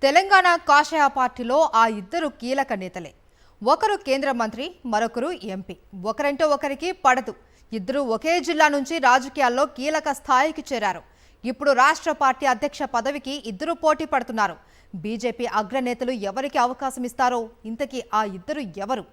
తెలంగాణ కాషాయ పార్టీలో ఆ ఇద్దరు కీలక నేతలే. ఒకరు కేంద్ర మంత్రి, మరొకరు ఎంపీ. ఒకరంటే ఒకరికి పడదు. ఇద్దరు ఒకే జిల్లా నుంచి రాజకీయాల్లో కీలక స్థాయికి చేరారు. ఇప్పుడు రాష్ట్ర పార్టీ అధ్యక్ష పదవికి ఇద్దరు పోటీ పడుతున్నారు. బీజేపీ అగ్రనేతలు ఎవరికి అవకాశం ఇస్తారో, ఇంతకీ ఆ ఇద్దరు ఎవరు?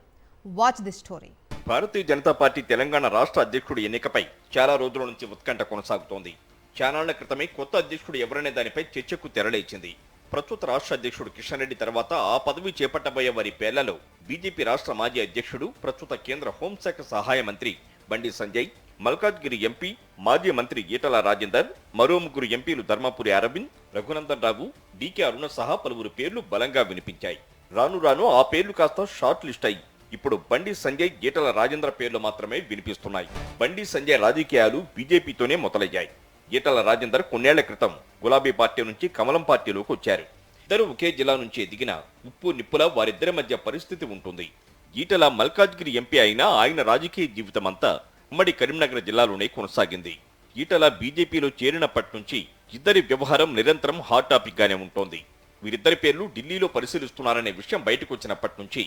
Watch the story. Bharatiya Janata party Telangana రాష్ట్ర అధ్యక్షుడి ఎన్నికపై చాలా రోజుల నుంచి ఉత్కంఠ కొనసాగుతోంది. చానాళ్ల క్రితమే కొత్త అధ్యక్షుడు ఎవరనే దానిపై చర్చకు తెరలేచింది. ప్రస్తుత రాష్ట్ర అధ్యక్షుడు కిషన్ రెడ్డి తర్వాత ఆ పదవి చేపట్టబోయే వారి పేర్లలో బీజేపీ రాష్ట్ర మాజీ అధ్యక్షుడు, ప్రస్తుత కేంద్ర హోంశాఖ సహాయ మంత్రి బండి సంజయ్, మల్కాజ్గిరి ఎంపీ, మాజీ మంత్రి ఈటల రాజేందర్, మరో ముగ్గురు ఎంపీలు ధర్మపురి అరవింద్, రఘునందన్ రావు, డీకే అరుణ సహా పలువురు పేర్లు బలంగా వినిపించాయి. రాను రాను ఆ పేర్లు కాస్త షార్ట్ లిస్ట్ అయి ఇప్పుడు బండి సంజయ్, ఈటల రాజేంద్ర పేర్లు మాత్రమే వినిపిస్తున్నాయి. బండి సంజయ్ రాజకీయాలు బీజేపీతోనే మొదలయ్యాయి. ఈటల రాజేందర్ కొన్నేళ్ల క్రితం గులాబీ పార్టీ నుంచి కమలం పార్టీలోకి వచ్చారు. ఇద్దరు ఒకే జిల్లా నుంచి ఎదిగిన ఉప్పు నిప్పులా వారిద్దరి మధ్య పరిస్థితి ఉంటుంది. ఈటల మల్కాజ్గిరి ఎంపీ అయినా ఆయన రాజకీయ జీవితం అంతా ఉమ్మడి కరీంనగర్ జిల్లాలోనే కొనసాగింది. ఈటల బీజేపీలో చేరినప్పటి నుంచి ఇద్దరి వ్యవహారం నిరంతరం హాట్ టాపిక్ గానే ఉంటోంది. వీరిద్దరి పేర్లు ఢిల్లీలో పరిశీలిస్తున్నారనే విషయం బయటకు వచ్చినప్పటి నుంచి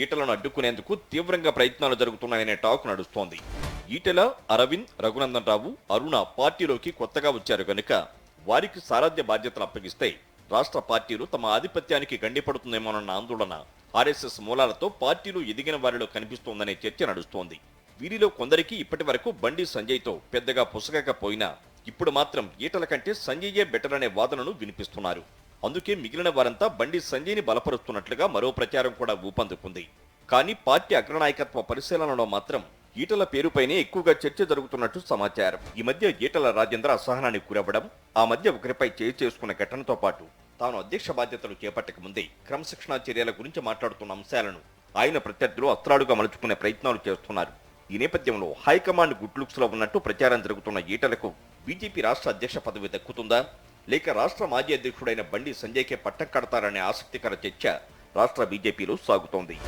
ఈటలను అడ్డుకునేందుకు తీవ్రంగా ప్రయత్నాలు జరుగుతున్నాయనే టాక్ నడుస్తోంది. ఈటల, అరవింద్, రఘునందన్ రావు, అరుణ పార్టీలోకి కొత్తగా వచ్చారు గనుక వారికి సారథ్య బాధ్యతలు అప్పగిస్తే రాష్ట్ర పార్టీలు తమ ఆధిపత్యానికి గండిపడుతుందేమోనన్న ఆందోళన ఆర్ఎస్ఎస్ మూలాలతో పార్టీలు ఎదిగిన వారిలో కనిపిస్తోందనే చర్చ నడుస్తోంది. వీరిలో కొందరికి ఇప్పటి వరకు బండి సంజయ్తో పెద్దగా పొసగకపోయినా ఇప్పుడు మాత్రం ఈటల కంటే సంజయ్యే బెటర్ అనే వాదనను వినిపిస్తున్నారు. అందుకే మిగిలిన వారంతా బండి సంజయ్ని బలపరుస్తున్నట్లుగా మరో ప్రచారం కూడా ఊపందుకుంది. కానీ పార్టీ అగ్రనాయకత్వ పరిశీలనలో మాత్రం ఈటల పేరుపైనే ఎక్కువగా చర్చ జరుగుతున్నట్టు సమాచారం. ఈ మధ్య ఈటల రాజేంద్ర అసహనానికి గురవ్వడం, ఆ మధ్య ఒకరిపై చేయి చేసుకున్న ఘటనతో పాటు తాను అధ్యక్ష బాధ్యతలు చేపట్టక ముందే క్రమశిక్షణా చర్యల గురించి మాట్లాడుతున్న అంశాలను ఆయన ప్రత్యర్థులు అస్త్రాలుగా మలుచుకునే ప్రయత్నాలు చేస్తున్నారు. ఈ నేపథ్యంలో హైకమాండ్ గుడ్ లుక్స్ లో ఉన్నట్టు ప్రచారం జరుగుతున్న ఈటలకు బీజేపీ రాష్ట్ర అధ్యక్ష పదవి దక్కుతుందా, లేక రాష్ట్ర మాజీ అధ్యక్షుడైన బండి సంజయ్కే పట్టం కడతారనే ఆసక్తికర చర్చ రాష్ట్ర బీజేపీలో సాగుతోంది.